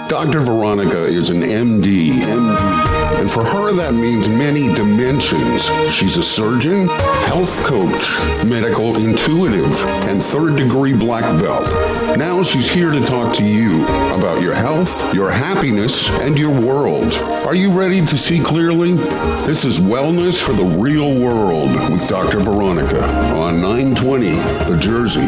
Dr. Veronica is an MD. And for her, that means many dimensions. She's a surgeon, health coach, medical intuitive, and third-degree black belt. Now she's here to talk to you about your health, your happiness, and your world. Are you ready to see clearly? This is Wellness for the Real World with Dr. Veronica on 920 The Jersey.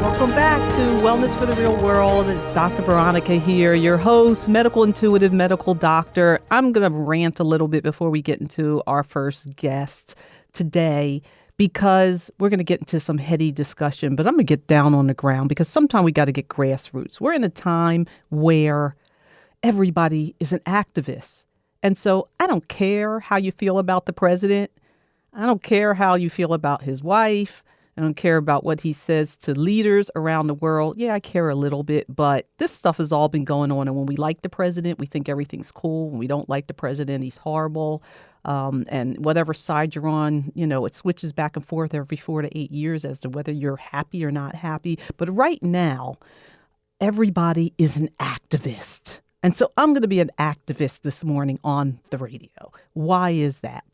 Welcome back to Wellness for the Real World. It's Dr. Veronica here, your host, medical intuitive, medical doctor. I'm going to rant a little bit before we get into our first guest today because we're going to get into some heady discussion, but I'm going to get down on the ground because sometimes we got to get grassroots. We're in a time where everybody is an activist. And so I don't care how you feel about the president. I don't care how you feel about his wife. I don't care about what he says to leaders around the world. Yeah, I care a little bit, but this stuff has all been going on. And when we like the president, we think everything's cool. When we don't like the president, he's horrible. And whatever side you're on, you know, it switches back and forth every 4 to 8 years as to whether you're happy or not happy. But right now, everybody is an activist. And so I'm going to be an activist this morning on the radio. Why is that?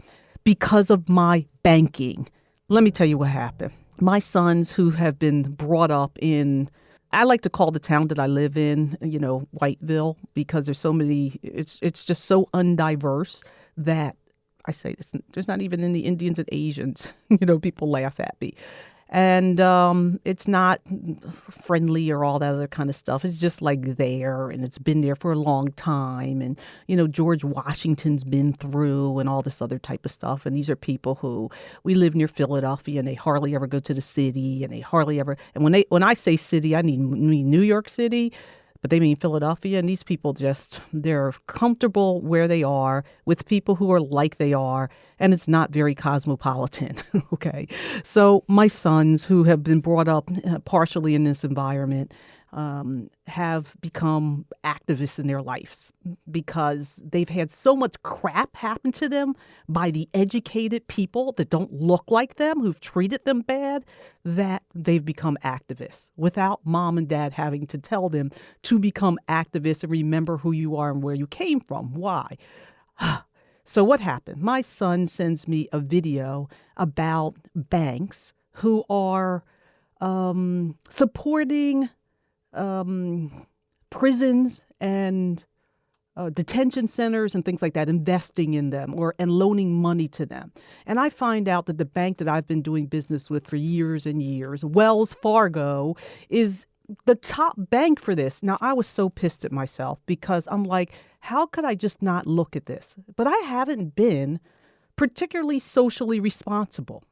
Because of my banking. Let me tell you what happened. My sons who have been brought up in, I like to call the town that I live in, you know, Whiteville, because there's so many, it's just so undiverse that I say this, there's not even any Indians and Asians, you know, people laugh at me. And it's not friendly or all that other kind of stuff. It's just like there, and it's been there for a long time. And, you know, George Washington's been through and all this other type of stuff. And these are people who, we live near Philadelphia, and they hardly ever go to the city, and they hardly ever, and when I say city, I mean New York City, but they mean Philadelphia. And these people just, they're comfortable where they are with people who are like they are. And it's not very cosmopolitan. Okay. So my sons who have been brought up partially in this environment have become activists in their lives because they've had so much crap happen to them by the educated people that don't look like them, who've treated them bad, that they've become activists without mom and dad having to tell them to become activists and remember who you are and where you came from. Why? So what happened? My son sends me a video about banks who are supporting prisons and detention centers and things like that, investing in them and loaning money to them. And I find out that the bank that I've been doing business with for years and years, Wells Fargo, is the top bank for this. Now, I was so pissed at myself because I'm like, how could I just not look at this? But I haven't been particularly socially responsible.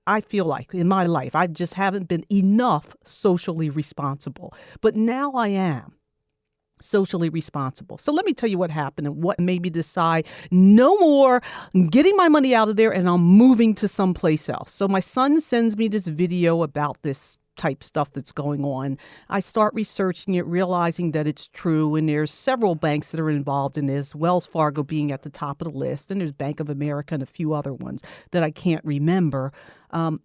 I feel like in my life, I just haven't been enough socially responsible. But now I am socially responsible. So let me tell you what happened and what made me decide no more getting my money out of there and I'm moving to someplace else. So my son sends me this video about this type stuff that's going on. I start researching it, realizing that it's true. And there's several banks that are involved in this, Wells Fargo being at the top of the list. And there's Bank of America and a few other ones that I can't remember.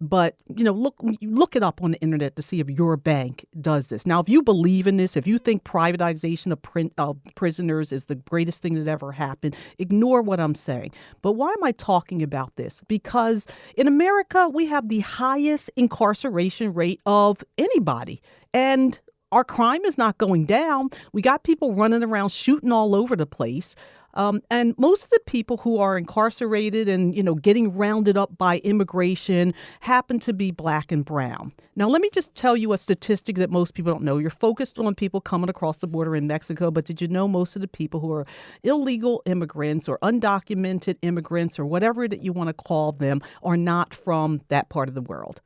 But, you know, look it up on the internet to see if your bank does this. Now, if you believe in this, if you think privatization of prisoners is the greatest thing that ever happened, ignore what I'm saying. But why am I talking about this? Because in America, we have the highest incarceration rate of anybody. And our crime is not going down. We got people running around shooting all over the place. And most of the people who are incarcerated and, you know, getting rounded up by immigration happen to be black and brown. Now, let me just tell you a statistic that most people don't know. You're focused on people coming across the border in Mexico, but did you know most of the people who are illegal immigrants or undocumented immigrants or whatever that you want to call them are not from that part of the world?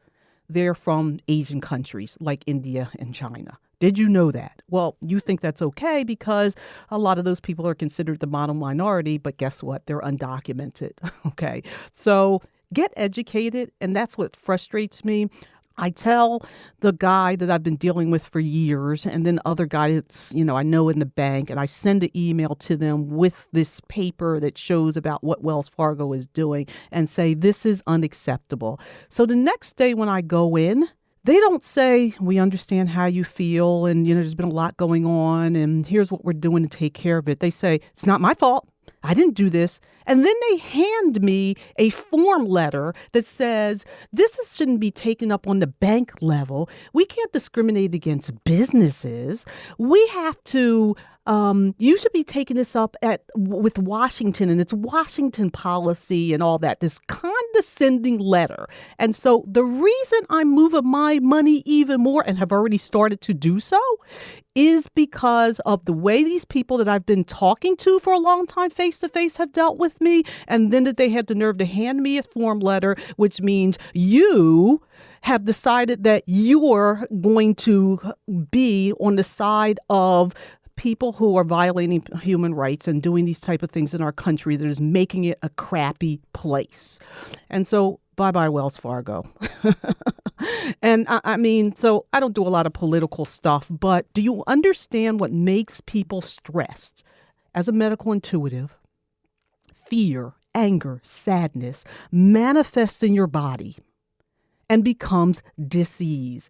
They're from Asian countries like India and China. Did you know that? Well, you think that's okay because a lot of those people are considered the model minority, but guess what? They're undocumented. Okay. So get educated. And that's what frustrates me. I tell the guy that I've been dealing with for years and then other guy that's, you know, I know in the bank, and I send an email to them with this paper that shows about what Wells Fargo is doing and say, this is unacceptable. So the next day when I go in, they don't say, we understand how you feel and, there's been a lot going on and here's what we're doing to take care of it. They say, it's not my fault. I didn't do this. And then they hand me a form letter that says, shouldn't be taken up on the bank level. We can't discriminate against businesses. We have to, you should be taking this up with Washington and it's Washington policy and all that, this condescending letter. And so the reason I'm moving my money even more and have already started to do so is because of the way these people that I've been talking to for a long time face to face have dealt with me. And then that they had the nerve to hand me a form letter, which means you have decided that you're going to be on the side of people who are violating human rights and doing these type of things in our country that is making it a crappy place. And so bye-bye, Wells Fargo. And I mean, so I don't do a lot of political stuff, but do you understand what makes people stressed? As a medical intuitive, fear, anger, sadness manifests in your body and becomes dis-ease.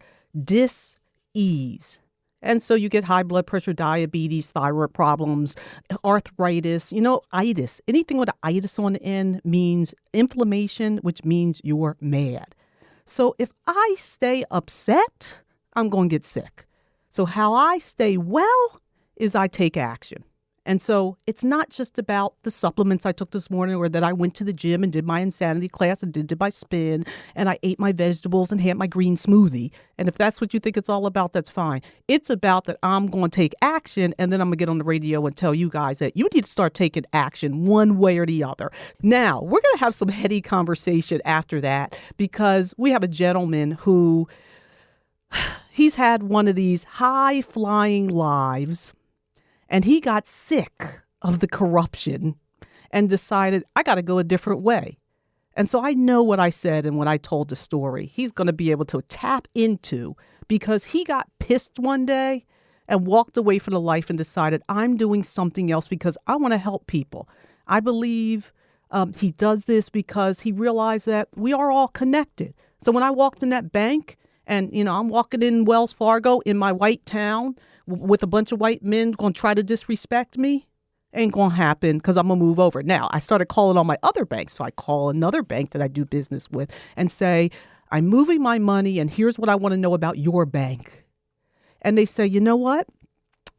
And so you get high blood pressure, diabetes, thyroid problems, arthritis, itis. Anything with an itis on the end means inflammation, which means you're mad. So if I stay upset, I'm going to get sick. So how I stay well is I take action. And so it's not just about the supplements I took this morning or that I went to the gym and did my insanity class and did my spin and I ate my vegetables and had my green smoothie. And if that's what you think it's all about, that's fine. It's about that I'm going to take action and then I'm going to get on the radio and tell you guys that you need to start taking action one way or the other. Now, we're going to have some heady conversation after that because we have a gentleman who he's had one of these high-flying lives. And he got sick of the corruption and decided, I got to go a different way. And so I know what I said and when I told the story, he's going to be able to tap into because he got pissed one day and walked away from the life and decided, I'm doing something else because I want to help people. I believe he does this because he realized that we are all connected. So when I walked in that bank and, I'm walking in Wells Fargo in my white town, with a bunch of white men going to try to disrespect me, ain't going to happen because I'm going to move over. Now, I started calling on my other banks. So I call another bank that I do business with and say, I'm moving my money and here's what I want to know about your bank. And they say, you know what?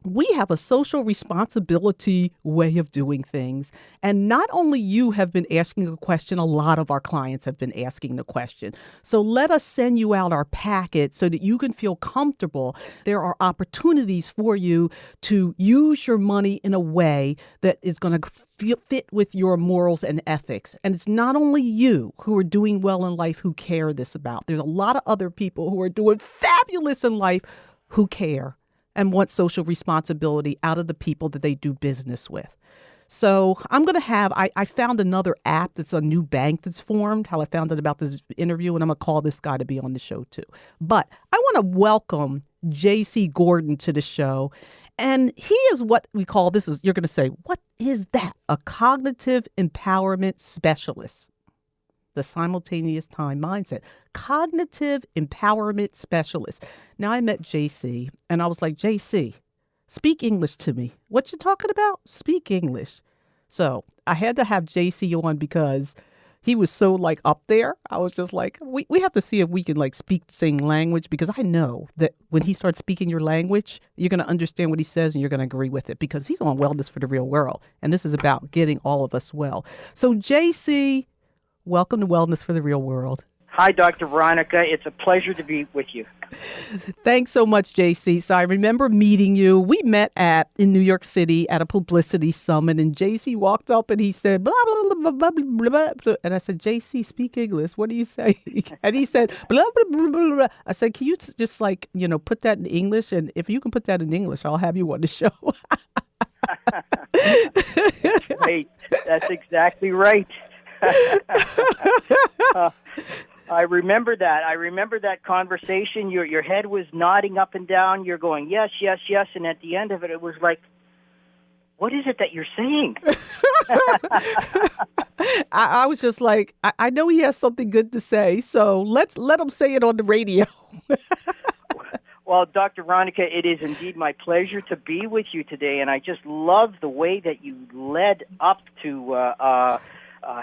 We have a social responsibility way of doing things. And not only you have been asking a question, a lot of our clients have been asking the question. So let us send you out our packet so that you can feel comfortable. There are opportunities for you to use your money in a way that is going to fit with your morals and ethics. And it's not only you who are doing well in life who care this about. There's a lot of other people who are doing fabulous in life who care and want social responsibility out of the people that they do business with. So I'm going to have, I found another app that's a new bank that's formed, how I found out about this interview, and I'm going to call this guy to be on the show too. But I want to welcome J.C. Gordon to the show. And he is what we call, you're going to say, what is that? A cognitive empowerment specialist. The simultaneous time mindset, cognitive empowerment specialist. Now I met JC and I was like, JC, speak English to me. What you talking about? Speak English. So I had to have JC on because he was so up there. I was just like, we have to see if we can speak the same language because I know that when he starts speaking your language, you're going to understand what he says and you're going to agree with it because he's on Wellness for the Real World. And this is about getting all of us well. So JC, welcome to Wellness for the Real World. Hi, Dr. Veronica. It's a pleasure to be with you. Thanks so much, JC. So I remember meeting you. We met in New York City at a publicity summit, and JC walked up and he said, blah, blah, blah, blah, blah, blah, blah. And I said, JC, speak English. What do you say? And he said, blah, blah, blah, blah, blah. I said, can you just put that in English? And if you can put that in English, I'll have you on the show. Right. That's exactly right. I remember that. I remember that conversation. Your head was nodding up and down. You're going, yes, yes, yes. And at the end of it, it was like, what is it that you're saying? I was just like, I know he has something good to say, so let him say it on the radio. Well, Dr. Veronica, it is indeed my pleasure to be with you today, and I just love the way that you led up to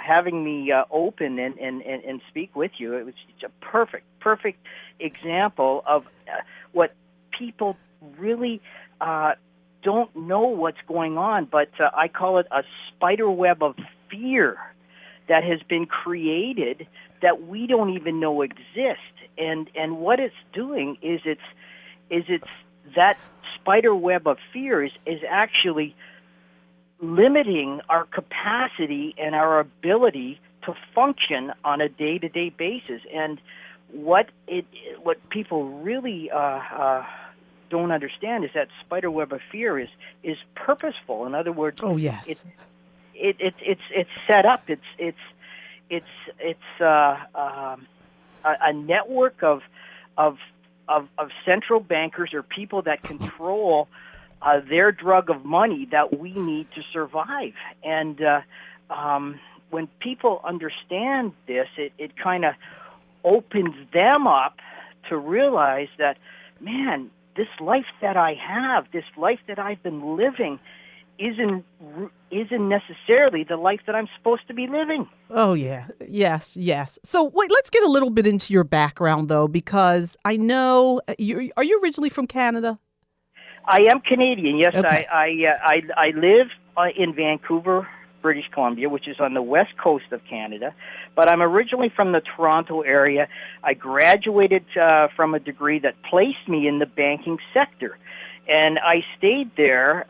having me open and speak with you. It was a perfect example of what people really don't know what's going on, but I call it a spider web of fear that has been created that we don't even know exist. And what it's doing is it's that spider web of fear is actually limiting our capacity and our ability to function on a day-to-day basis. And what people really don't understand is that spider web of fear is purposeful. In other words, Oh yes, it's set up. It's a network of central bankers or people that control their drug of money that we need to survive. And when people understand this, it kind of opens them up to realize that, man, this life that I have, this life that I've been living, isn't necessarily the life that I'm supposed to be living. oh yeah, yes. So wait, let's get a little bit into your background though, because I know are you originally from Canada? I am Canadian. Yes, Okay. I live in Vancouver, British Columbia, which is on the west coast of Canada. But I'm originally from the Toronto area. I graduated from a degree that placed me in the banking sector, and I stayed there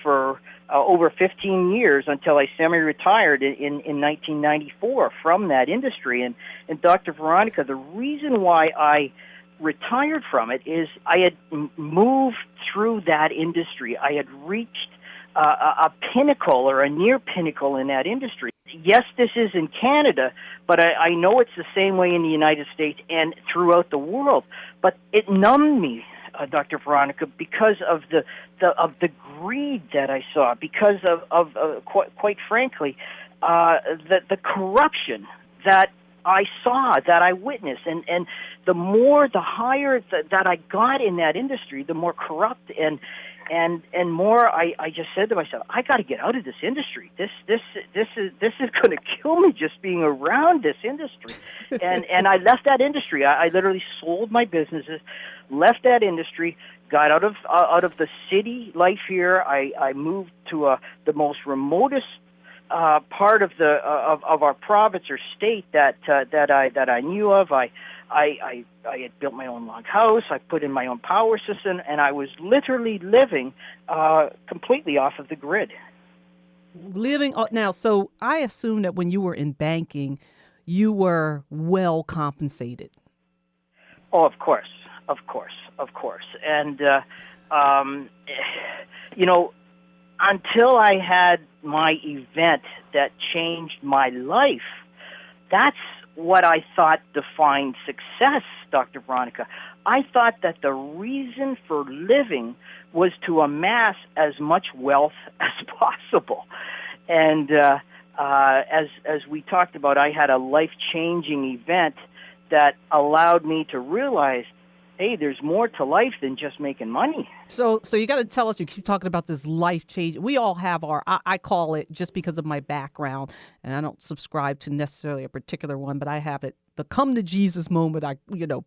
for over 15 years until I semi-retired in 1994 from that industry. And Dr. Veronica, the reason why I retired from it is I had moved through that industry. I had reached a pinnacle or a near pinnacle in that industry. Yes, this is in Canada, but I know it's the same way in the United States and throughout the world. But it numbed me, Dr. Veronica, because of the greed that I saw, because of quite frankly, the corruption that I saw, that I witnessed, and the higher that I got in that industry, the more corrupt and more I just said to myself, I got to get out of this industry. This is going to kill me just being around this industry. And I left that industry. I literally sold my businesses, left that industry, got out of the city life here. I moved to the most remotest part of our province or state that I knew of. I had built my own log house. I put in my own power system, and I was literally living completely off of the grid. Living now, so I assume that when you were in banking, you were well compensated. Oh, of course. And you know, until I had my event that changed my life, that's what I thought defined success, Dr. Veronica. I thought that the reason for living was to amass as much wealth as possible. And as we talked about, I had a life-changing event that allowed me to realize, hey, there's more to life than just making money. So you got to tell us. You keep talking about this life change. We all have our. I call it, just because of my background, and I don't subscribe to necessarily a particular one, but I have it. The come to Jesus moment.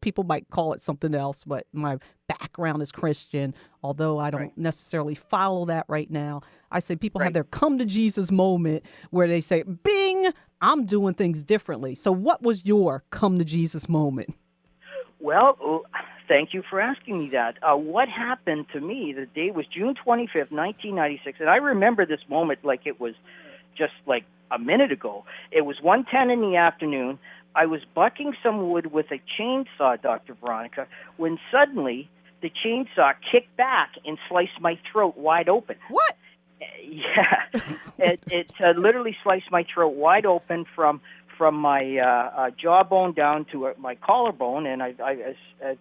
People might call it something else, but my background is Christian. Although I don't necessarily follow that right now, I say people have their come to Jesus moment where they say, "Bing, I'm doing things differently." So, what was your come to Jesus moment? Well, thank you for asking me that. What happened to me, the day was June 25th, 1996, and I remember this moment like it was just like a minute ago. It was 1:10 in the afternoon. I was bucking some wood with a chainsaw, Dr. Veronica, when suddenly the chainsaw kicked back and sliced my throat wide open. What? Yeah, it literally sliced my throat wide open from my jawbone down to my collarbone, and I've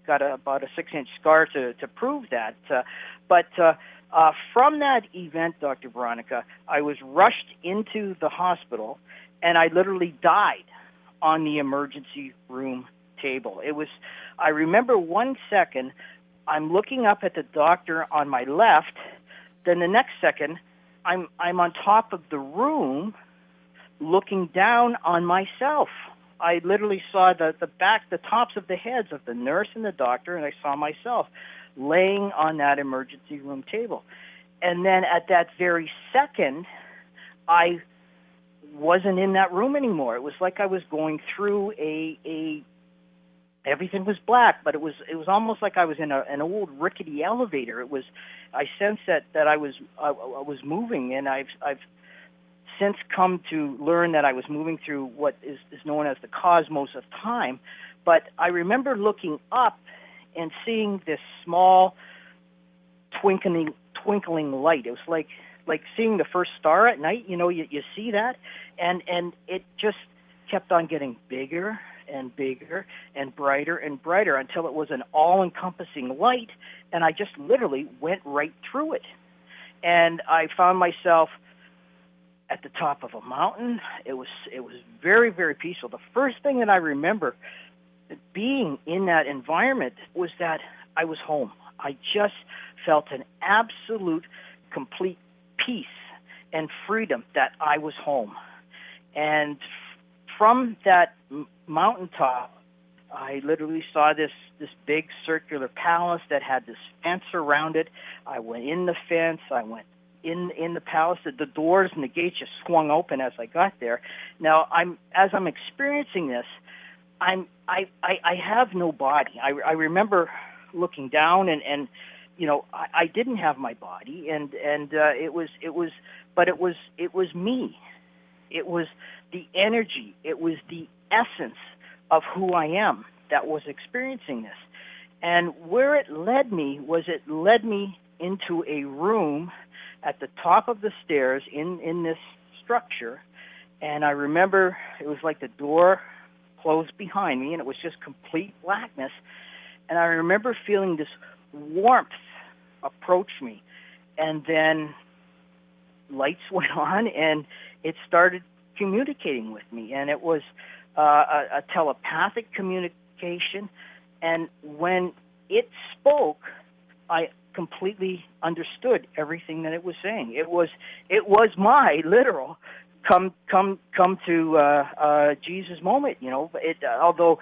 got about a 6-inch scar to prove that. But from that event, Dr. Veronica, I was rushed into the hospital, and I literally died on the emergency room table. I remember 1 second, I'm looking up at the doctor on my left, then the next second, I'm on top of the room looking down on myself. I literally saw the tops of the heads of the nurse and the doctor, and I saw myself laying on that emergency room table. And then at that very second, I wasn't in that room anymore. It was like I was going through everything was black, but it was almost like I was in an old rickety elevator. I sensed that I was moving, and I've since come to learn that I was moving through what is known as the cosmos of time. But I remember looking up and seeing this small twinkling light. It was like seeing the first star at night. You see that, and it just kept on getting bigger and bigger and brighter until it was an all-encompassing light, and I just literally went right through it. And I found myself at the top of a mountain. It was very, very peaceful. The first thing that I remember being in that environment was that I was home. I just felt an absolute, complete peace and freedom that I was home. And from that mountaintop, I literally saw this big circular palace that had this fence around it. I went in the fence. I went in the palace. The doors and the gates just swung open as I got there. Now, as I'm experiencing this, I have no body. I remember looking down and I didn't have my body, and it was me. It was the energy. It was the essence of who I am that was experiencing this. And where it led me into a room at the top of the stairs in this structure. And I remember it was like the door closed behind me, and it was just complete blackness. And I remember feeling this warmth approach me. And then lights went on, and it started communicating with me. And it was a telepathic communication. And when it spoke, I completely understood everything that it was saying. It was my literal come to Jesus moment. Although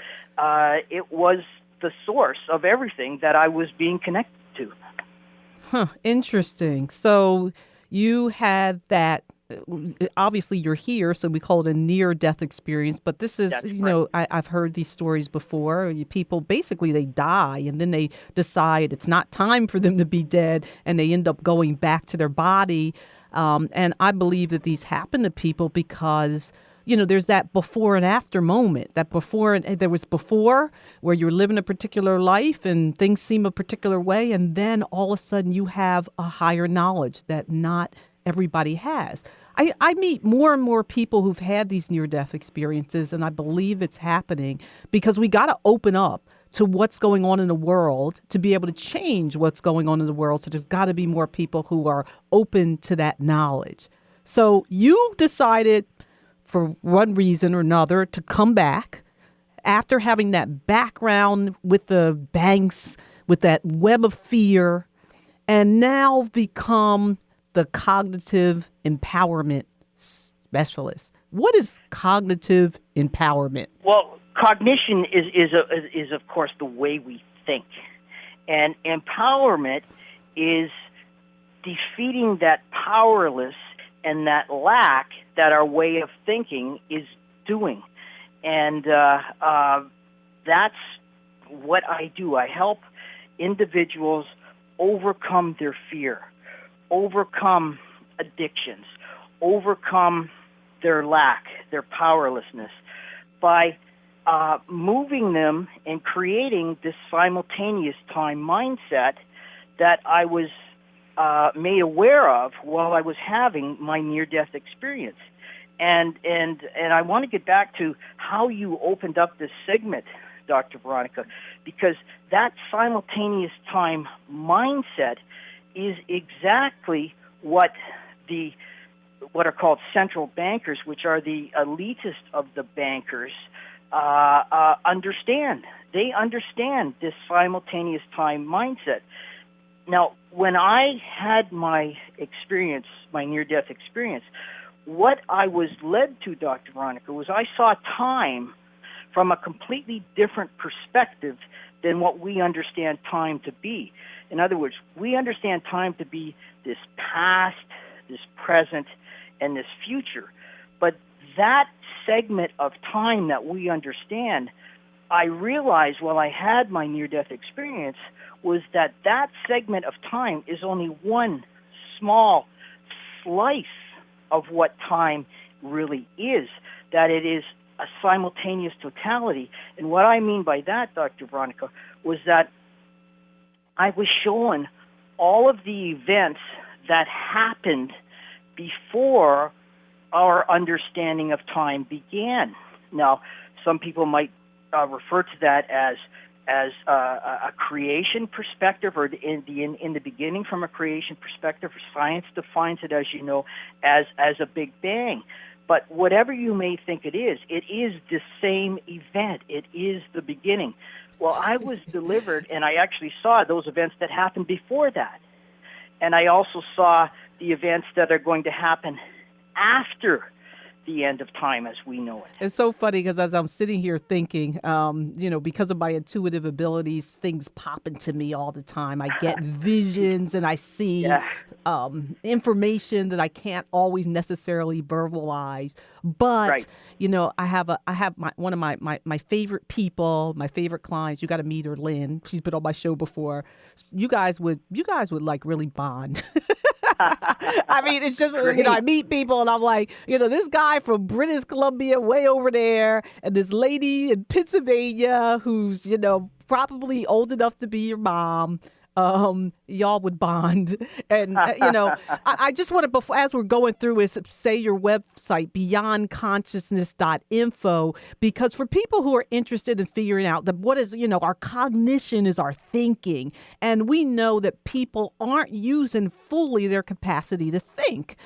it was the source of everything that I was being connected to. Huh, interesting. So you had that, obviously you're here, so we call it a near-death experience, but this is, I've heard these stories before. People, basically, they die, and then they decide it's not time for them to be dead, and they end up going back to their body. And I believe that these happen to people because there's that before and after moment. There was before where you're living a particular life and things seem a particular way, and then all of a sudden you have a higher knowledge that not everybody has. I meet more and more people who've had these near-death experiences, and I believe it's happening because we got to open up to what's going on in the world to be able to change what's going on in the world. So there's got to be more people who are open to that knowledge. So you decided, for one reason or another, to come back after having that background with the banks, with that web of fear, and now become the cognitive empowerment specialist. What is cognitive empowerment? Well, cognition is of course the way we think, and empowerment is defeating that powerless and that lack that our way of thinking is doing. And that's what I do. I help individuals overcome their fear, overcome addictions, overcome their lack, their powerlessness, by moving them and creating this simultaneous time mindset that I was made aware of while I was having my near-death experience. And I want to get back to how you opened up this segment, Dr. Veronica, because that simultaneous time mindset is exactly what the what are called central bankers, which are the elitist of the bankers, understand. They understand this simultaneous time mindset. Now, when I had my experience, my near-death experience, what I was led to, Dr. Veronica, was I saw time from a completely different perspective than what we understand time to be. In other words, we understand time to be this past, this present, and this future. But that segment of time that we understand, I realized while I had my near-death experience, was that segment of time is only one small slice of what time really is, that it is a simultaneous totality. And what I mean by that, Dr. Veronica, was that I was shown all of the events that happened before our understanding of time began. Now, some people might refer to that as a creation perspective, or in the beginning from a creation perspective. Science defines it, as you know, as a Big Bang. But whatever you may think it is the same event. It is the beginning. Well, I was delivered, and I actually saw those events that happened before that. And I also saw the events that are going to happen after the end of time as we know it. It's so funny because as I'm sitting here thinking, because of my intuitive abilities, things pop into me all the time. I get visions and I see information that I can't always necessarily verbalize. But, right. I have one of my favorite people, my favorite clients. You got to meet her, Lynn. She's been on my show before. You guys would like really bond. I mean, it's just, I meet people and I'm like, this guy from British Columbia way over there and this lady in Pennsylvania who's, probably old enough to be your mom. Y'all would bond. And, I just want to, as we're going through is say your website, beyondconsciousness.info, because for people who are interested in figuring out that what is, our cognition is our thinking. And we know that people aren't using fully their capacity to think.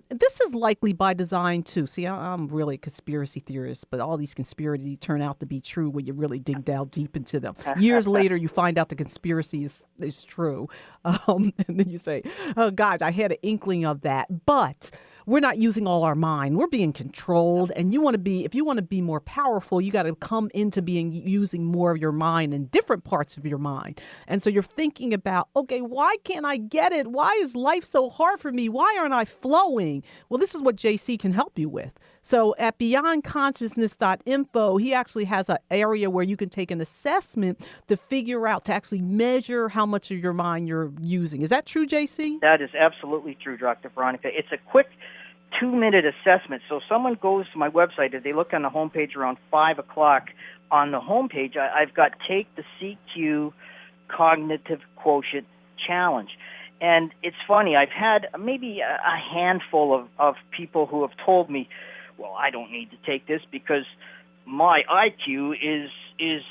This is likely by design too. See, I'm really a conspiracy theorist, but all these conspiracies turn out to be true when you really dig down deep into them. Years later, you find out the conspiracy is true. And then you say, oh, God, I had an inkling of that. But we're not using all our mind. We're being controlled. And if you want to be more powerful, you got to come into using more of your mind and different parts of your mind. And so you're thinking about, okay, why can't I get it? Why is life so hard for me? Why aren't I flowing? Well, this is what JC can help you with. So at beyondconsciousness.info, he actually has an area where you can take an assessment to figure out, to actually measure how much of your mind you're using. Is that true, JC? That is absolutely true, Dr. Veronica. It's a quick 2-minute assessment. So someone goes to my website, if they look on the homepage around 5 o'clock, on the homepage, I've got Take the CQ Cognitive Quotient Challenge. And it's funny, I've had maybe a handful of people who have told me, well, I don't need to take this because my IQ is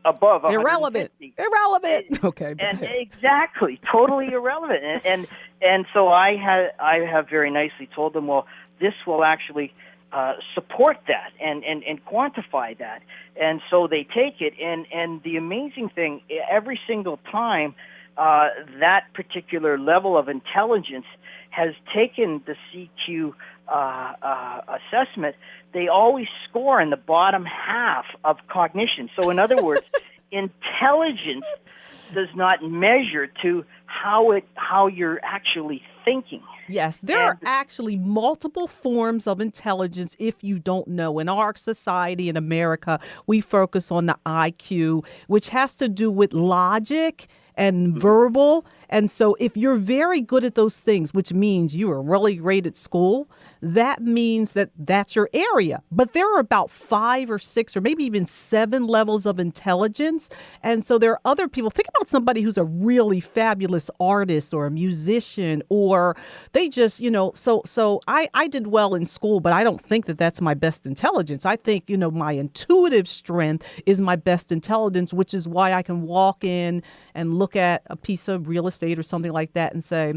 above 150. Irrelevant. Okay. And exactly, totally irrelevant. And so I have very nicely told them, well, this will actually support that and quantify that. And so they take it. And the amazing thing, every single time that particular level of intelligence has taken the CQ assessment, they always score in the bottom half of cognition. So in other words, intelligence does not measure to how you're actually thinking. Yes, there are actually multiple forms of intelligence if you don't know. In our society in America, we focus on the IQ, which has to do with logic and verbal. And so if you're very good at those things, which means you are really great at school, that means that that's your area. But there are about 5 or 6 or maybe even 7 levels of intelligence. And so there are other people. Think about somebody who's a really fabulous artist or a musician, or they just, so I did well in school, but I don't think that that's my best intelligence. I think, my intuitive strength is my best intelligence, which is why I can walk in and look at a piece of real estate or something like that and say,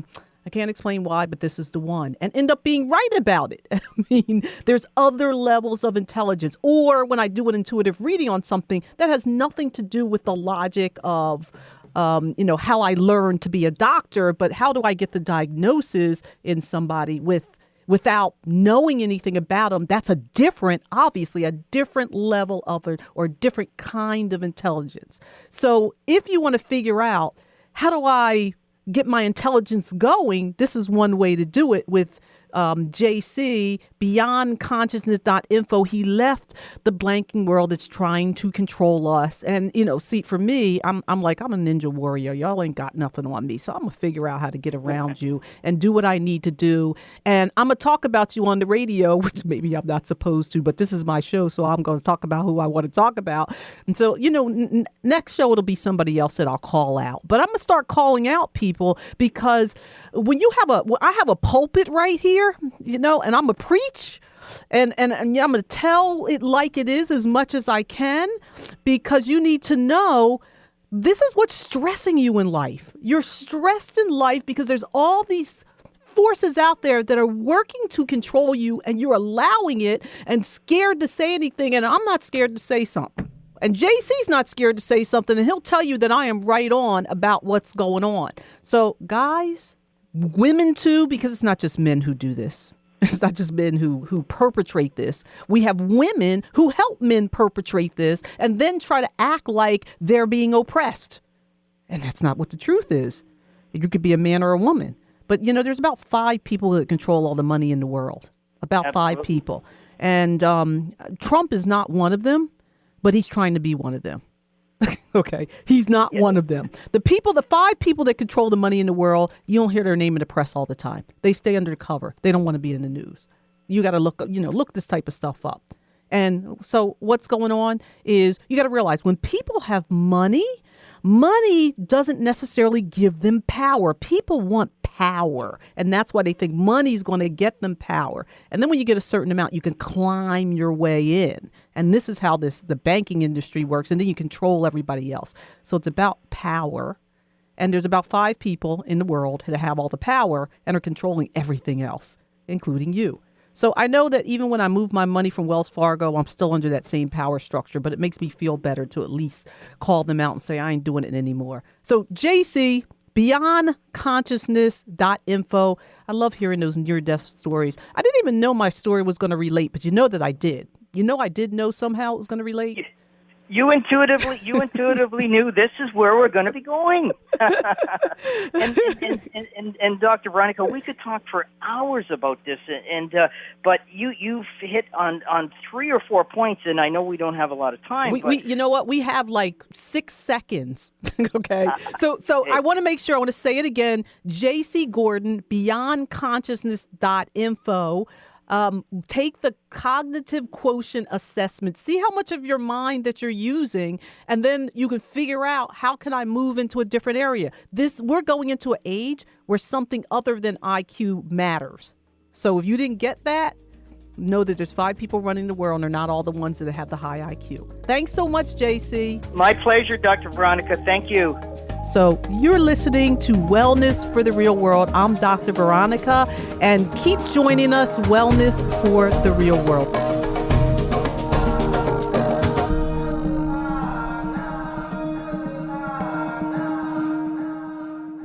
I can't explain why, but this is the one, and end up being right about it. I mean, there's other levels of intelligence. Or when I do an intuitive reading on something that has nothing to do with the logic of, how I learned to be a doctor, but how do I get the diagnosis in somebody without knowing anything about them? That's obviously a different level of it, or a different kind of intelligence. So if you want to figure out, how do I get my intelligence going, this is one way to do it with JC, beyondconsciousness.info. He left the blanking world that's trying to control us. And, see, for me, I'm a ninja warrior. Y'all ain't got nothing on me. So I'm going to figure out how to get around you and do what I need to do. And I'm going to talk about you on the radio, which maybe I'm not supposed to, but this is my show. So I'm going to talk about who I want to talk about. And so, next show, it'll be somebody else that I'll call out. But I'm going to start calling out people, because when I have a pulpit right here, and I'm going to preach and I'm going to tell it like it is as much as I can, because you need to know this is what's stressing you in life. You're stressed in life because there's all these forces out there that are working to control you, and you're allowing it and scared to say anything. And I'm not scared to say something. And JC's not scared to say something, and he'll tell you that I am right on about what's going on. So guys, women too, because it's not just men who do this. It's not just men who perpetrate this. We have women who help men perpetrate this and then try to act like they're being oppressed. And that's not what the truth is. You could be a man or a woman. But, there's about 5 people that control all the money in the world. About Absolutely. 5 people. And Trump is not one of them, but he's trying to be one of them. Okay, he's not one of them. The 5 people that control the money in the world, you don't hear their name in the press all the time. They stay under cover. They don't want to be in the news. You got to look this type of stuff up. And so what's going on is you got to realize when people have money doesn't necessarily give them power. People want power, and that's why they think money is going to get them power. And then when you get a certain amount, you can climb your way in. And this is how the banking industry works. And then you control everybody else. So it's about power. And there's about 5 people in the world that have all the power and are controlling everything else, including you. So I know that even when I move my money from Wells Fargo, I'm still under that same power structure, but it makes me feel better to at least call them out and say, I ain't doing it anymore. So JC, beyondconsciousness.info. I love hearing those near-death stories. I didn't even know my story was going to relate, but you know that I did. I did know somehow it was going to relate. You intuitively knew this is where we're going to be going. and Dr. Veronica, we could talk for hours about this, but you've hit on 3 or 4 points, and I know we don't have a lot of time. You know what? We have like 6 seconds. Okay. So I want to make sure, I want to say it again. JC Gordon, beyondconsciousness.info. Take the cognitive quotient assessment. See how much of your mind that you're using, and then you can figure out, how can I move into a different area? We're going into an age where something other than IQ matters. So if you didn't get that, know that there's 5 people running the world, and they're not all the ones that have the high IQ. Thanks so much, JC. My pleasure, Dr. Veronica. Thank you. So you're listening to Wellness for the Real World. I'm Dr. Veronica, and keep joining us, Wellness for the Real World.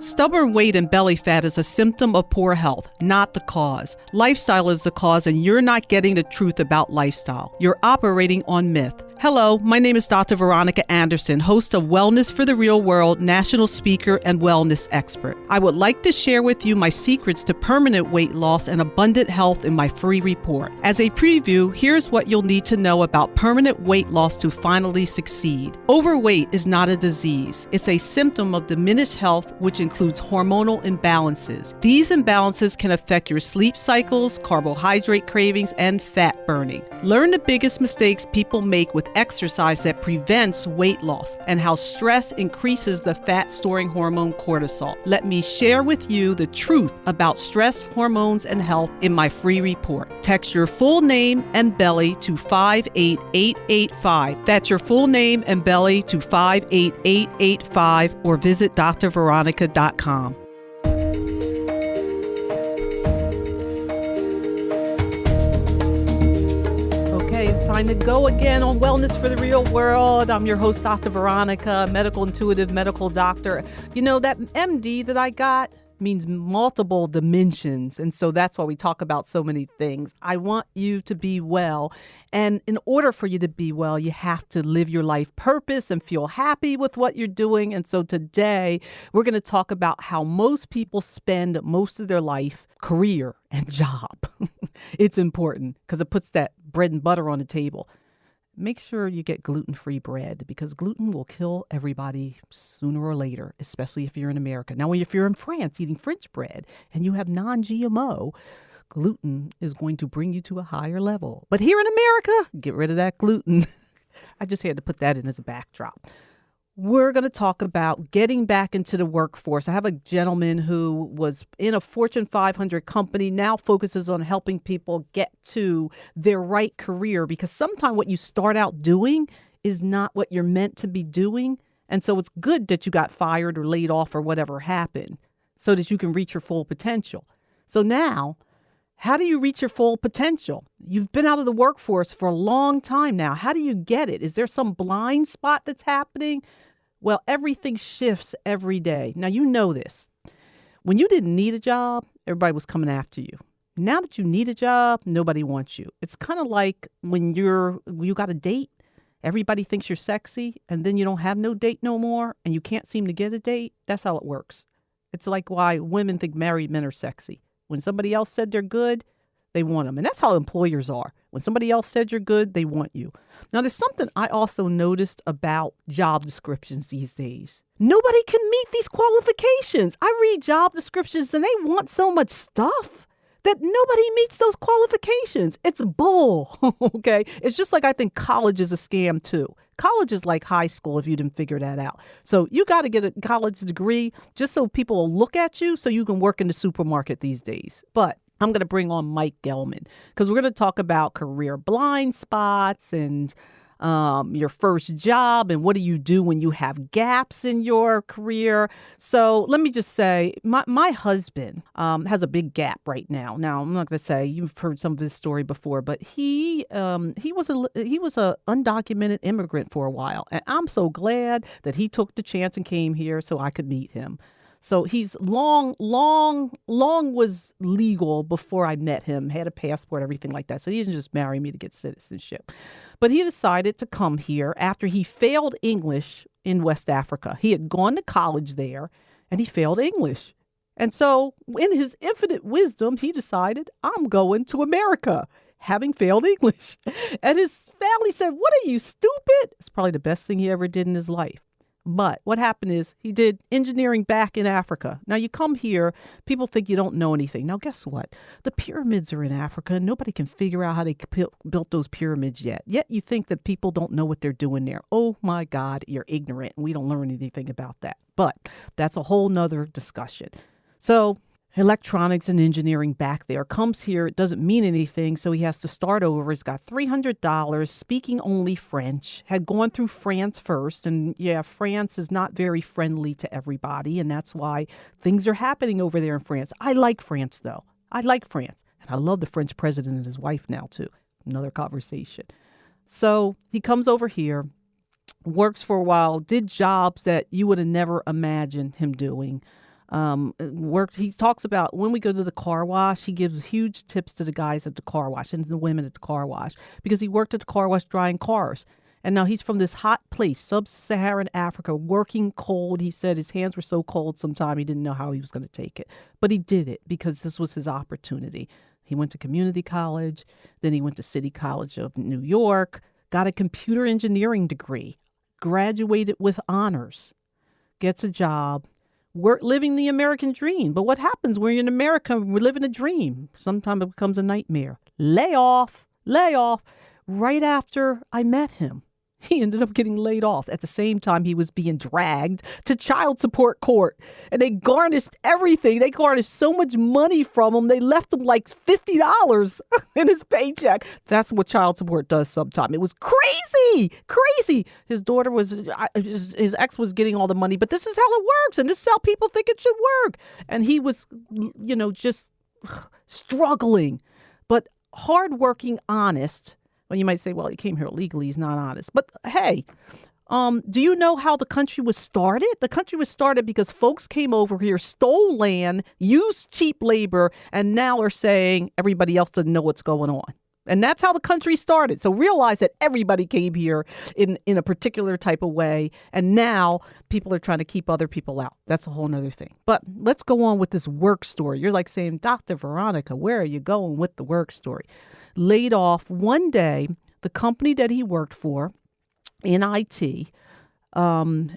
Stubborn weight and belly fat is a symptom of poor health, not the cause. Lifestyle is the cause, and you're not getting the truth about lifestyle. You're operating on myth. Hello, my name is Dr. Veronica Anderson, host of Wellness for the Real World, national speaker and wellness expert. I would like to share with you my secrets to permanent weight loss and abundant health in my free report. As a preview, here's what you'll need to know about permanent weight loss to finally succeed. Overweight is not a disease. It's a symptom of diminished health, which includes hormonal imbalances. These imbalances can affect your sleep cycles, carbohydrate cravings, and fat burning. Learn the biggest mistakes people make with exercise that prevents weight loss, and how stress increases the fat-storing hormone cortisol. Let me share with you the truth about stress, hormones, and health in my free report. Text your full name and belly to 58885. That's your full name and belly to 58885, or visit drveronica.com. trying to go again on Wellness for the Real World. I'm your host, Dr. Veronica, medical intuitive medical doctor. You know, that MD that I got means multiple dimensions. And so that's why we talk about so many things. I want you to be well. And in order for you to be well, you have to live your life purpose and feel happy with what you're doing. And so today we're going to talk about how most people spend most of their life, career and job. It's important because it puts that bread and butter on the table. Make sure you get gluten-free bread because gluten will kill everybody sooner or later, especially if you're in America. Now, if you're in France eating French bread and you have non-GMO, gluten is going to bring you to a higher level. But here in America, get rid of that gluten. I just had to put that in as a backdrop. We're going to talk about getting back into the workforce. I have a gentleman who was in a Fortune 500 company, now focuses on helping people get to their right career because sometimes what you start out doing is not what you're meant to be doing. And so it's good that you got fired or laid off or whatever happened so that you can reach your full potential. So now, how do you reach your full potential? You've been out of the workforce for a long time now. How do you get it? Is there some blind spot that's happening? Well, everything shifts every day. Now, you know this. When you didn't need a job, everybody was coming after you. Now that you need a job, nobody wants you. It's kind of like when you got a date, everybody thinks you're sexy, and then you don't have no date no more, and you can't seem to get a date. That's how it works. It's like why women think married men are sexy. When somebody else said they're good, they want them. And that's how employers are. When somebody else said you're good, they want you. Now, there's something I also noticed about job descriptions these days. Nobody can meet these qualifications. I read job descriptions and they want so much stuff that nobody meets those qualifications. It's bull, okay? It's just like I think college is a scam too. College is like high school if you didn't figure that out. So you got to get a college degree just so people will look at you so you can work in the supermarket these days. But I'm going to bring on Mike Gellman because we're going to talk about career blind spots and your first job and what do you do when you have gaps in your career. So let me just say my husband has a big gap right now. Now, I'm not going to say you've heard some of this story before, but he was a undocumented immigrant for a while. And I'm so glad that he took the chance and came here so I could meet him. So he's long was legal before I met him, had a passport, everything like that. So he didn't just marry me to get citizenship. But he decided to come here after he failed English in West Africa. He had gone to college there and he failed English. And so in his infinite wisdom, he decided, I'm going to America, having failed English. And his family said, what are you, stupid? It's probably the best thing he ever did in his life. But what happened is he did engineering back in Africa. Now you come here, people think you don't know anything. Now guess what? The pyramids are in Africa and nobody can figure out how they built those pyramids yet. Yet you think that people don't know what they're doing there. Oh my God, you're ignorant. And we don't learn anything about that. But that's a whole nother discussion. So electronics and engineering back there, comes here, it doesn't mean anything, so he has to start over. He's got $300, speaking only French, had gone through France first, and yeah, France is not very friendly to everybody, and that's why things are happening over there in France. I like France, though. I like France, and I love the French president and his wife now, too. Another conversation. So he comes over here, works for a while, did jobs that you would have never imagined him doing. He talks about when we go to the car wash, he gives huge tips to the guys at the car wash and the women at the car wash because he worked at the car wash drying cars. And now he's from this hot place, sub-Saharan Africa, working cold. He said his hands were so cold sometime he didn't know how he was going to take it. But he did it because this was his opportunity. He went to community college. Then he went to City College of New York, got a computer engineering degree, graduated with honors, gets a job. We're living the American dream. But what happens when you're in America, we're living a dream. Sometimes it becomes a nightmare. Lay off. Right after I met him, he ended up getting laid off. At the same time, he was being dragged to child support court. And they garnished everything. They garnished so much money from him. They left him like $50 in his paycheck. That's what child support does sometimes. It was crazy. His daughter his ex was getting all the money. But this is how it works. And this is how people think it should work. And he was, just struggling. But hardworking, honest, Well, you might say, well, he came here illegally. He's not honest. But hey, do you know how the country was started? The country was started because folks came over here, stole land, used cheap labor, and now are saying everybody else doesn't know what's going on. And that's how the country started. So realize that everybody came here in a particular type of way. And now people are trying to keep other people out. That's a whole nother thing. But let's go on with this work story. You're like saying, Dr. Veronica, where are you going with the work story? Laid off one day, the company that he worked for in IT, not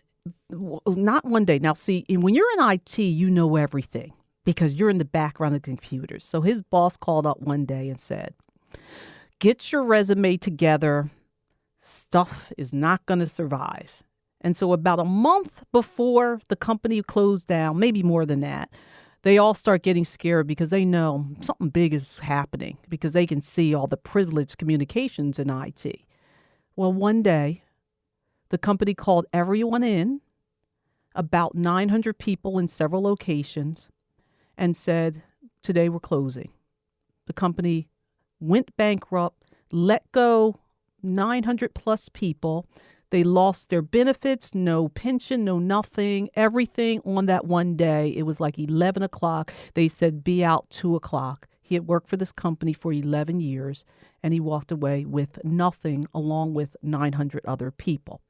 one day. Now, see, when you're in IT, you know everything because you're in the background of computers. So his boss called up one day and said, get your resume together. Stuff is not going to survive. And so about a month before the company closed down, maybe more than that, they all start getting scared because they know something big is happening because they can see all the privileged communications in IT. Well, one day, the company called everyone in, about 900 people in several locations, and said, today we're closing. The company went bankrupt, let go 900 plus people. They lost their benefits, no pension, no nothing, everything on that one day. It was like 11 o'clock. They said, be out 2 o'clock. He had worked for this company for 11 years, and he walked away with nothing along with 900 other people.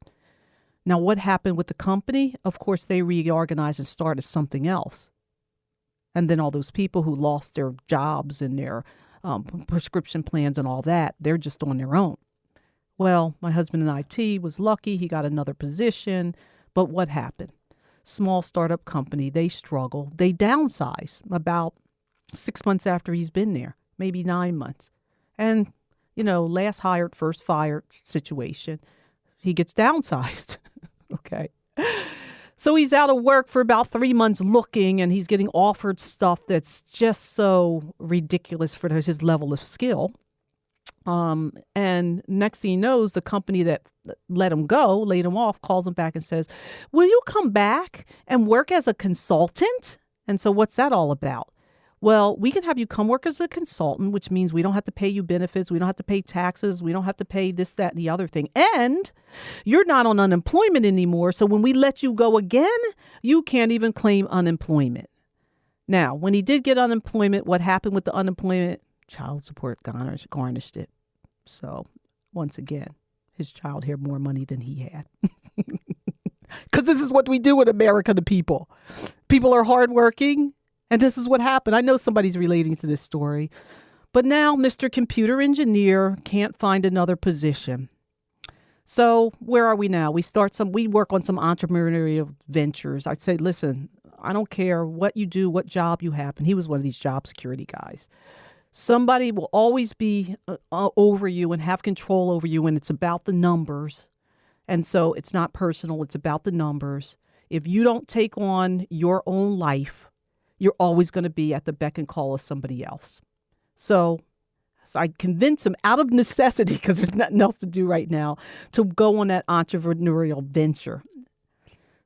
Now, what happened with the company? Of course, they reorganized and started something else. And then all those people who lost their jobs and their prescription plans and all that, they're just on their own. Well, my husband in IT was lucky. He got another position. But what happened? Small startup company, they struggle. They downsize about 6 months after he's been there, maybe 9 months. And, last hired, first fired situation. He gets downsized. Okay. So he's out of work for about 3 months looking, and he's getting offered stuff that's just so ridiculous for his level of skill. And next thing he knows, the company that let him go, laid him off, calls him back and says, will you come back and work as a consultant? And so what's that all about? Well, we can have you come work as a consultant, which means we don't have to pay you benefits. We don't have to pay taxes. We don't have to pay this, that, and the other thing. And you're not on unemployment anymore. So when we let you go again, you can't even claim unemployment. Now, when he did get unemployment, what happened with the unemployment? Child support garnished it. So once again, his child had more money than he had. Because this is what we do in America to people. People are hardworking. And this is what happened. I know somebody's relating to this story. But now Mr. Computer Engineer can't find another position. So where are we now? We work on some entrepreneurial ventures. I'd say, listen, I don't care what you do, what job you have. And he was one of these job security guys. Somebody will always be over you and have control over you. And it's about the numbers. And so it's not personal. It's about the numbers. If you don't take on your own life, you're always going to be at the beck and call of somebody else. So I convinced him out of necessity, because there's nothing else to do right now, to go on that entrepreneurial venture.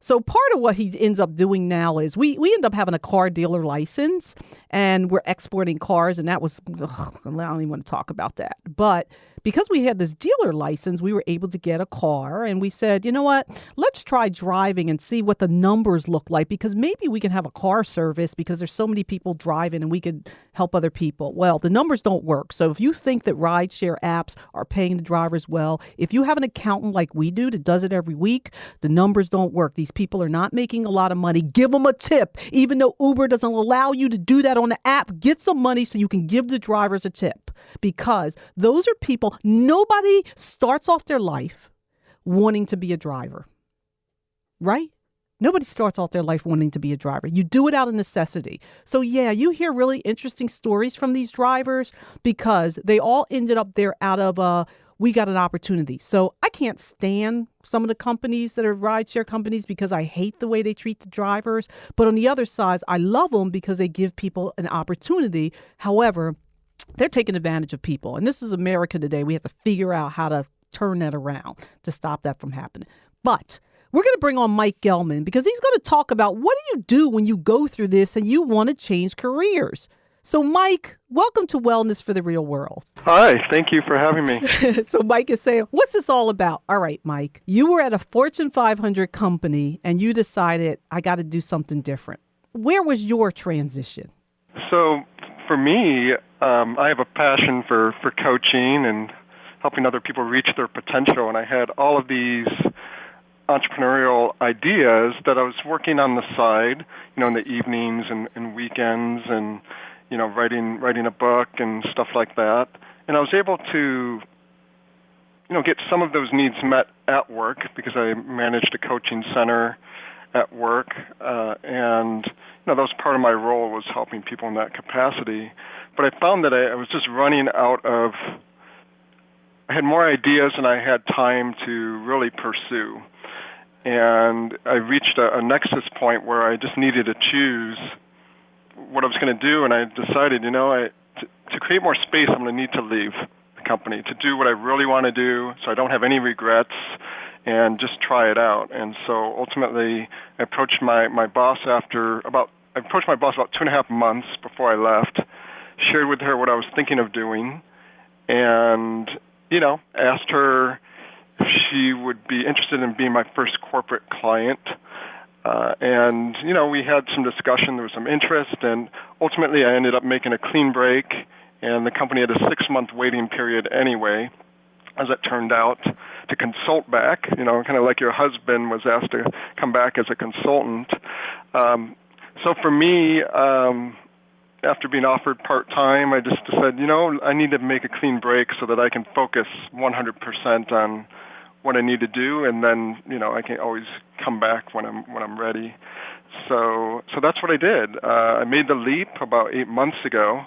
So part of what he ends up doing now is we end up having a car dealer license, and we're exporting cars. And that was, I don't even want to talk about that. But because we had this dealer license, we were able to get a car, and we said, you know what, let's try driving and see what the numbers look like, because maybe we can have a car service because there's so many people driving and we could help other people. Well, the numbers don't work. So if you think that rideshare apps are paying the drivers well, if you have an accountant like we do that does it every week, the numbers don't work. These people are not making a lot of money. Give them a tip. Even though Uber doesn't allow you to do that on the app, get some money so you can give the drivers a tip, because those are people. Nobody starts off their life wanting to be a driver, right? Nobody starts off their life wanting to be a driver. You do it out of necessity. So yeah, you hear really interesting stories from these drivers because they all ended up there out of we got an opportunity. So I can't stand some of the companies that are rideshare companies because I hate the way they treat the drivers. But on the other side, I love them because they give people an opportunity. However, they're taking advantage of people. And this is America today. We have to figure out how to turn that around to stop that from happening. But we're going to bring on Mike Gellman because he's going to talk about what do you do when you go through this and you want to change careers. So, Mike, welcome to Wellness for the Real World. Hi, thank you for having me. So Mike is saying, what's this all about? All right, Mike, you were at a Fortune 500 company and you decided, I got to do something different. Where was your transition? So for me, I have a passion for coaching and helping other people reach their potential. And I had all of these entrepreneurial ideas that I was working on the side, in the evenings and weekends and, writing a book and stuff like that. And I was able to, get some of those needs met at work because I managed a coaching center at work. And, that was part of my role, was helping people in that capacity. But I found that I was just running out of, I had more ideas than I had time to really pursue. And I reached a nexus point where I just needed to choose what I was going to do, and I decided, to create more space, I'm going to need to leave the company to do what I really want to do, so I don't have any regrets, and just try it out. And so ultimately, I approached my boss about 2.5 months before I left, shared with her what I was thinking of doing, and asked her if she would be interested in being my first corporate client. And we had some discussion, there was some interest, and ultimately I ended up making a clean break, and the company had a 6-month waiting period anyway, as it turned out, to consult back, kind of like your husband was asked to come back as a consultant. So for me, after being offered part-time, I just decided, I need to make a clean break so that I can focus 100% on what I need to do, and then I can always come back when I'm ready. So that's what I did. I made the leap about 8 months ago,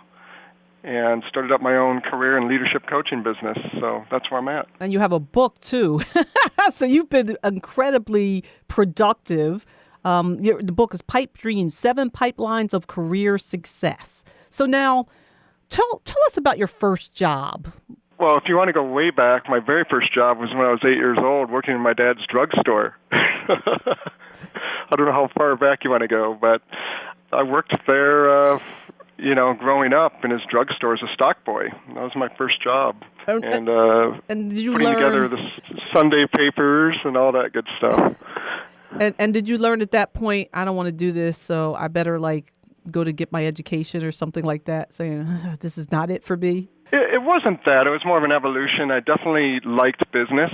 and started up my own career and leadership coaching business. So that's where I'm at. And you have a book too, so you've been incredibly productive. The book is Pipe Dreams: 7 Pipelines of Career Success. So now, tell us about your first job. Well, if you want to go way back, my very first job was when I was 8 years old, working in my dad's drugstore. I don't know how far back you want to go, but I worked there, growing up in his drugstore as a stock boy. That was my first job. And did you putting together the Sunday papers and all that good stuff. And did you learn at that point, I don't want to do this, so I better go to get my education or something like that, saying, this is not it for me? It wasn't that. It was more of an evolution. I definitely liked business,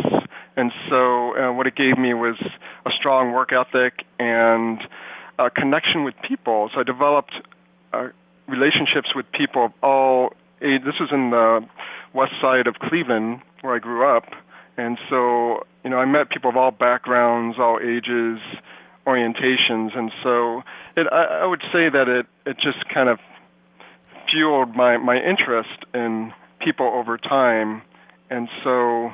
and so what it gave me was a strong work ethic and a connection with people. So I developed relationships with people of all ages. This was in the west side of Cleveland, where I grew up, and so I met people of all backgrounds, all ages, orientations, and so I would say that it just kind of fueled my interest in people over time. And so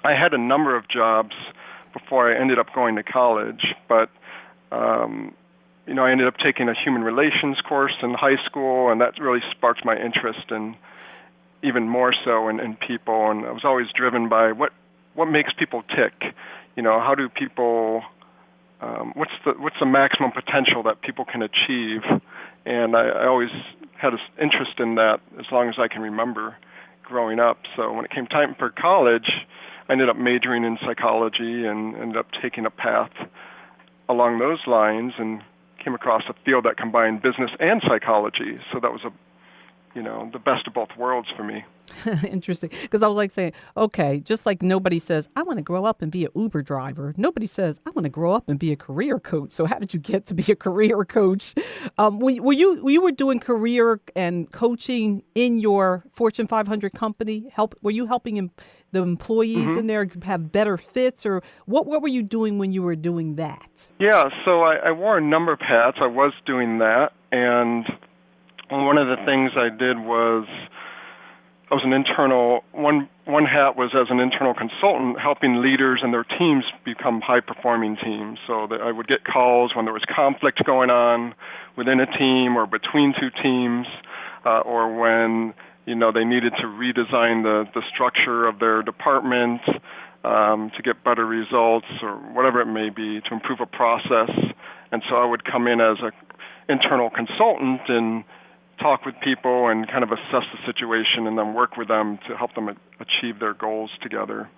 I had a number of jobs before I ended up going to college, but I ended up taking a human relations course in high school, and that really sparked my interest in even more so in people. And I was always driven by what makes people tick. How do people what's the maximum potential that people can achieve? And I always had an interest in that as long as I can remember growing up. So when it came time for college, I ended up majoring in psychology and ended up taking a path along those lines and came across a field that combined business and psychology. So that was the best of both worlds for me. Interesting. Because I was saying, okay, just like nobody says, I want to grow up and be an Uber driver. Nobody says, I want to grow up and be a career coach. So how did you get to be a career coach? Were you doing career and coaching in your Fortune 500 company? Were you helping the employees in there have better fits, or what were you doing when you were doing that? Yeah, so I wore a number of hats. I was doing that, and one of the things I did was I was an internal, one hat was as an internal consultant helping leaders and their teams become high-performing teams. So that I would get calls when there was conflict going on within a team or between two teams, or when they needed to redesign the structure of their department to get better results or whatever it may be, to improve a process. And so I would come in as an internal consultant and talk with people and kind of assess the situation and then work with them to help them achieve their goals together.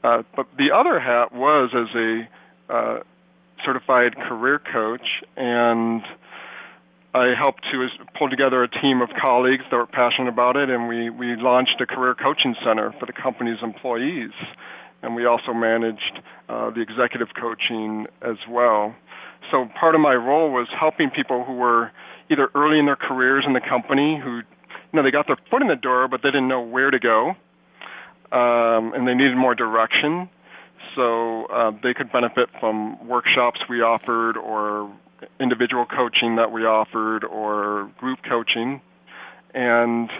But the other hat was as a certified career coach, and I helped to pull together a team of colleagues that were passionate about it, and we launched a career coaching center for the company's employees. And we also managed the executive coaching as well. So part of my role was helping people who were either early in their careers in the company who, they got their foot in the door, but they didn't know where to go, and they needed more direction. So they could benefit from workshops we offered or individual coaching that we offered or group coaching. And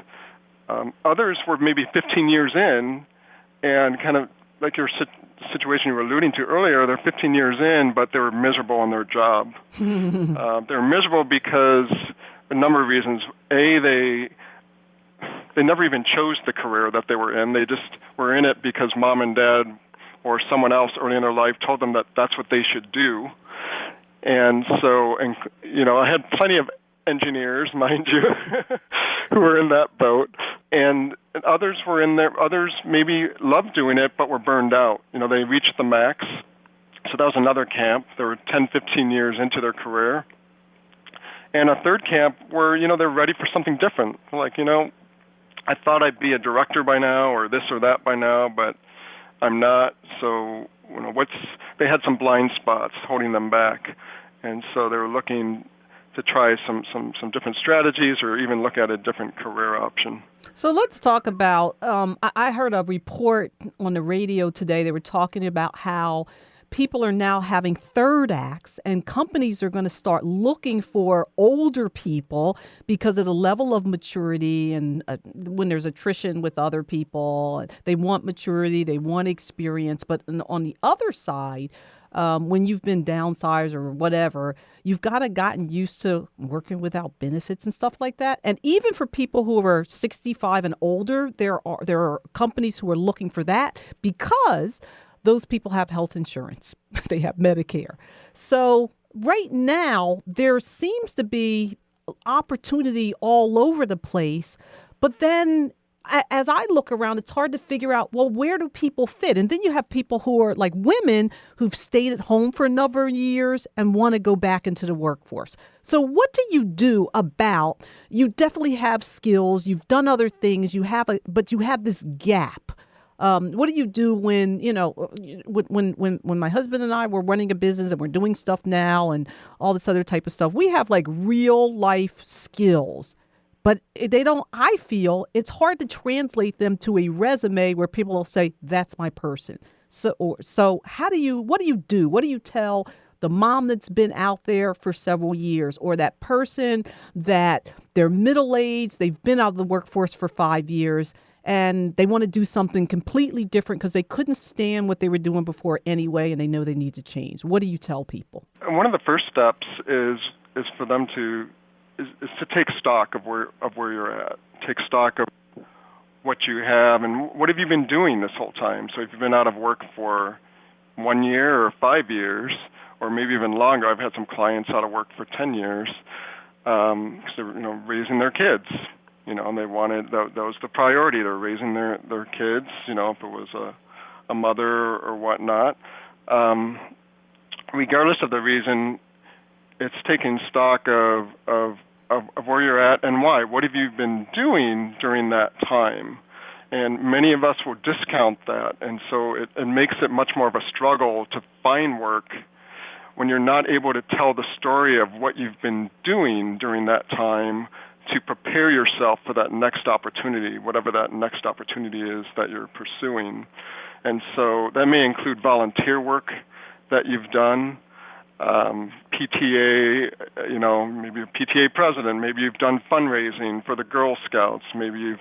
others were maybe 15 years in and kind of like your situation you were alluding to earlier, they're 15 years in, but they were miserable in their job. They're miserable because a number of reasons. A, they never even chose the career that they were in. They just were in it because mom and dad or someone else early in their life told them that that's what they should do. And so, I had plenty of engineers, mind you, who were in that boat. And others were in there. Others maybe loved doing it, but were burned out. They reached the max. So that was another camp. They were 10, 15 years into their career. And a third camp where, they're ready for something different. Like, I thought I'd be a director by now or this or that by now, but I'm not. So, they had some blind spots holding them back. And so they were looking to try some different strategies or even look at a different career option. So let's talk about, I heard a report on the radio today. They were talking about how people are now having third acts and companies are going to start looking for older people because of the level of maturity and when there's attrition with other people, they want maturity, they want experience. But on the other side, when you've been downsized or whatever, you've gotten used to working without benefits and stuff like that. And even for people who are 65 and older, there are companies who are looking for that because those people have health insurance. They have Medicare. So right now, there seems to be opportunity all over the place. But then as I look around, it's hard to figure out, well, where do people fit? And then you have people who are like women who've stayed at home for a number of years and want to go back into the workforce. So what do you do about, you definitely have skills, you've done other things, but you have this gap. What do you do when, when my husband and I were running a business and we're doing stuff now and all this other type of stuff? We have like real life skills. But I feel it's hard to translate them to a resume where people will say, that's my person. So what do you do? What do you tell the mom that's been out there for several years or that person that they're middle-aged, they've been out of the workforce for 5 years and they want to do something completely different because they couldn't stand what they were doing before anyway and they know they need to change? What do you tell people? One of the first steps is for them to take stock of where you're at. Take stock of what you have and what have you been doing this whole time. So if you've been out of work for 1 year or 5 years, or maybe even longer, I've had some clients out of work for 10 years because they're raising their kids. And they wanted that was the priority. They're raising their kids. If it was a mother or whatnot. Regardless of the reason, it's taking stock of where you're at and why. What have you been doing during that time? And many of us will discount that, and so it makes it much more of a struggle to find work when you're not able to tell the story of what you've been doing during that time to prepare yourself for that next opportunity, whatever that next opportunity is that you're pursuing. And so that may include volunteer work that you've done, PTA, maybe a PTA president, maybe you've done fundraising for the Girl Scouts, maybe you've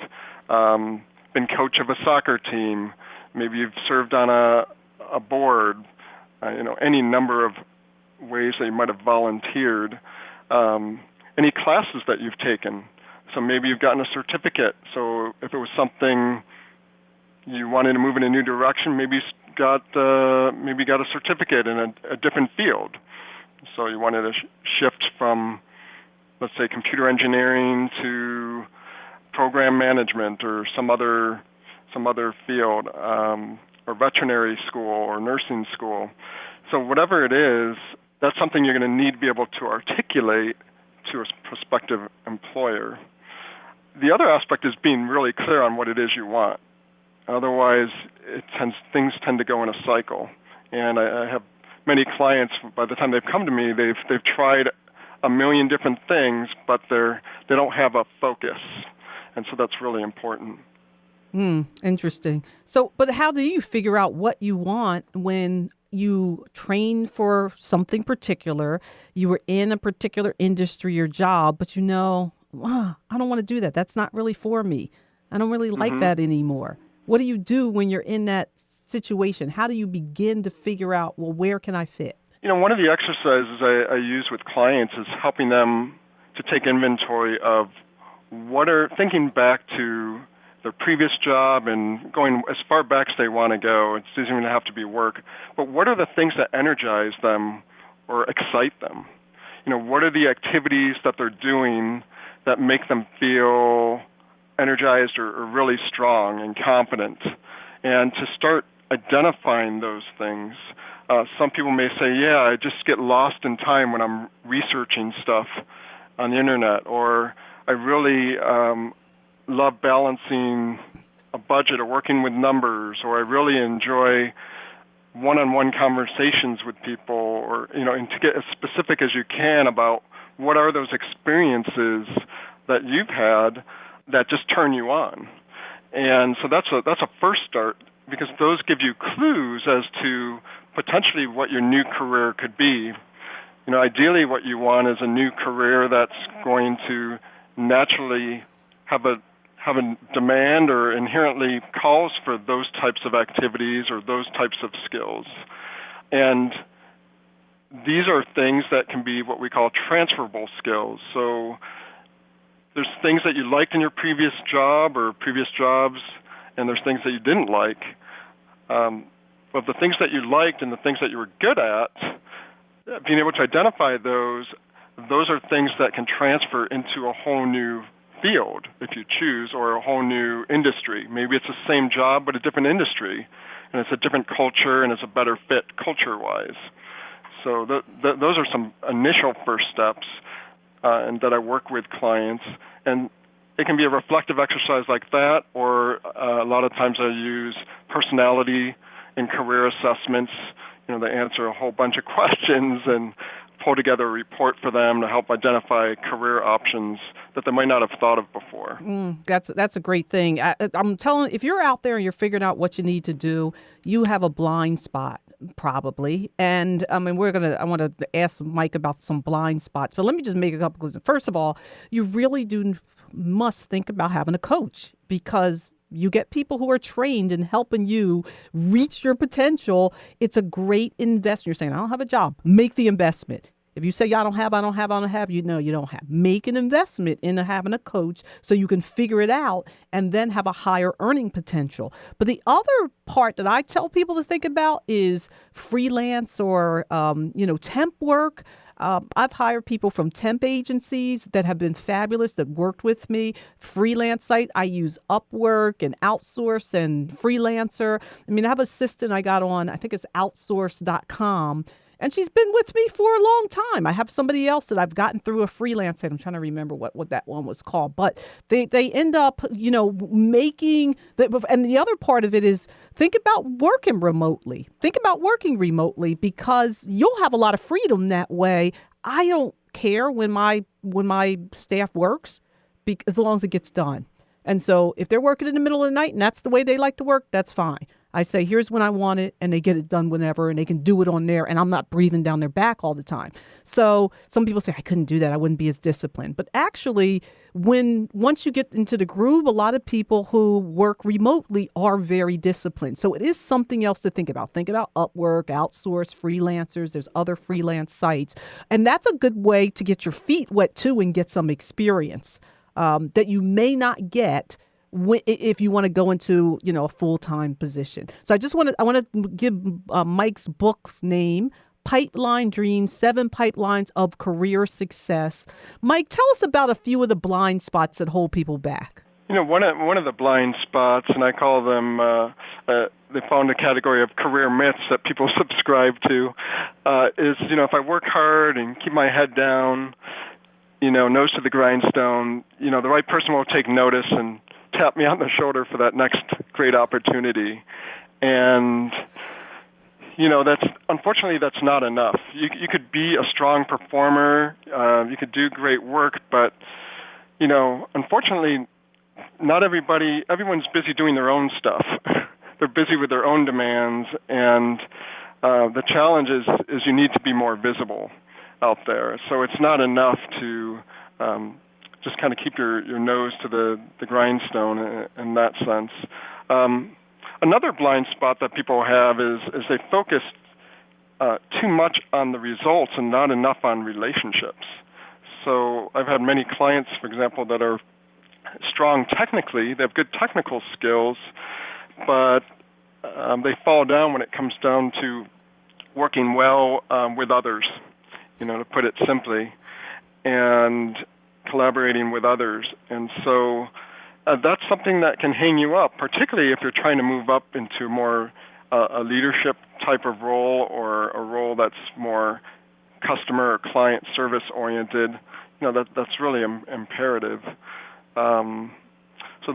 been coach of a soccer team, maybe you've served on a board, any number of ways that you might have volunteered, any classes that you've taken. So maybe you've gotten a certificate. So if it was something you wanted to move in a new direction, maybe you got a certificate in a different field. So you wanted to shift from let's say, computer engineering to program management or some other field, or veterinary school or nursing school. So whatever it is, that's something you're going to need to be able to articulate to a prospective employer. The other aspect is being really clear on what it is you want. Otherwise, things tend to go in a cycle. And I have many clients, by the time they've come to me, they've tried a million different things, but they don't have a focus. And so that's really important. Interesting. So, but how do you figure out what you want when you train for something particular, you were in a particular industry or job, but I don't want to do that. That's not really for me. I don't really like that anymore. What do you do when you're in that situation? How do you begin to figure out, well, where can I fit? One of the exercises I use with clients is helping them to take inventory of thinking back to their previous job and going as far back as they want to go. It doesn't even have to be work. But what are the things that energize them or excite them? What are the activities that they're doing that make them feel energized or really strong and confident? And to start identifying those things, some people may say, I just get lost in time when I'm researching stuff on the internet, or I really love balancing a budget or working with numbers, or I really enjoy one-on-one conversations with people, or and to get as specific as you can about what are those experiences that you've had that just turn you on. And so that's a first start, because those give you clues as to potentially what your new career could be. Ideally what you want is a new career that's going to naturally have a demand or inherently calls for those types of activities or those types of skills. And these are things that can be what we call transferable skills. So there's things that you liked in your previous job or previous jobs, and there's things that you didn't like. But the things that you liked and the things that you were good at, being able to identify those are things that can transfer into a whole new field, if you choose, or a whole new industry. Maybe it's the same job but a different industry, and it's a different culture, and it's a better fit culture-wise. So those are some initial first steps and that I work with clients. And it can be a reflective exercise like that, or a lot of times I use personality and career assessments. They answer a whole bunch of questions and pull together a report for them to help identify career options that they might not have thought of before. That's a great thing. I'm telling you, if you're out there and you're figuring out what you need to do, you have a blind spot probably. And I want to ask Mike about some blind spots, but let me just make a couple of. First of all, you really must think about having a coach, because you get people who are trained in helping you reach your potential. It's a great investment. You're saying, I don't have a job. Make the investment. If you say, I don't have, you don't have. Make an investment in having a coach so you can figure it out and then have a higher earning potential. But the other part that I tell people to think about is freelance or, temp work. I've hired people from temp agencies that have been fabulous, that worked with me. Freelance site, I use Upwork and Outsource and Freelancer. I have an assistant I got on, I think it's outsource.com. And she's been with me for a long time. I have somebody else that I've gotten through a freelance site. I'm trying to remember what that one was called. But they end up, making and the other part of it is think about working remotely. Think about working remotely, because you'll have a lot of freedom that way. I don't care when my staff works, as long as it gets done. And so if they're working in the middle of the night and that's the way they like to work, that's fine. I say, here's when I want it, and they get it done whenever, and they can do it on there, and I'm not breathing down their back all the time. So some people say, I couldn't do that. I wouldn't be as disciplined. But actually, once you get into the groove, a lot of people who work remotely are very disciplined. So it is something else to think about. Think about Upwork, Outsource, freelancers. There's other freelance sites. And that's a good way to get your feet wet, too, and get some experience that you may not get if you want to go into, a full-time position. So I want to give Mike's book's name, Pipeline Dreams, 7 Pipelines of Career Success. Mike, tell us about a few of the blind spots that hold people back. One of the blind spots, and I call them, they fall in the category of career myths that people subscribe to, is, if I work hard and keep my head down, nose to the grindstone, the right person will take notice and tap me on the shoulder for that next great opportunity. And, unfortunately, that's not enough. You could be a strong performer, you could do great work, but, unfortunately, not everyone's busy doing their own stuff. They're busy with their own demands, and the challenge is you need to be more visible out there. So it's not enough to just kind of keep your nose to the grindstone in that sense. Another blind spot that people have is they focus too much on the results and not enough on relationships. So I've had many clients, for example, that are strong technically, they have good technical skills, but they fall down when it comes down to working well with others, to put it simply, and collaborating with others. And so that's something that can hang you up, particularly if you're trying to move up into more a leadership type of role or a role that's more customer or client service oriented. That's really imperative. So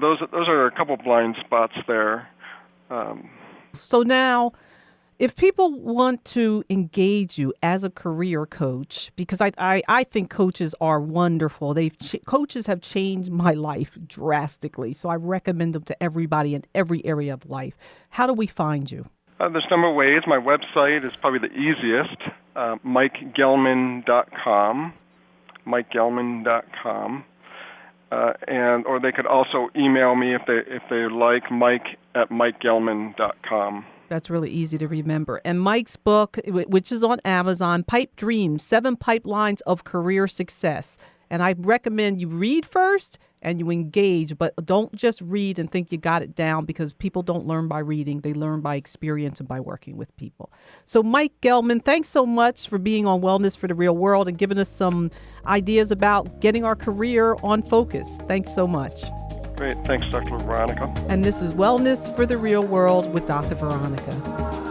those are a couple blind spots there. So now, if people want to engage you as a career coach, because I think coaches are wonderful. Coaches have changed my life drastically, so I recommend them to everybody in every area of life. How do we find you? There's a number of ways. My website is probably the easiest, MikeGellman.com, MikeGellman.com. Or they could also email me if they like, Mike@MikeGellman.com. That's really easy to remember. And Mike's book, which is on Amazon, Pipe Dreams, 7 Pipelines of Career Success. And I recommend you read first and you engage, but don't just read and think you got it down, because people don't learn by reading. They learn by experience and by working with people. So Mike Gellman, thanks so much for being on Wellness for the Real World and giving us some ideas about getting our career on focus. Thanks so much. Great. Thanks, Dr. Veronica. And this is Wellness for the Real World with Dr. Veronica.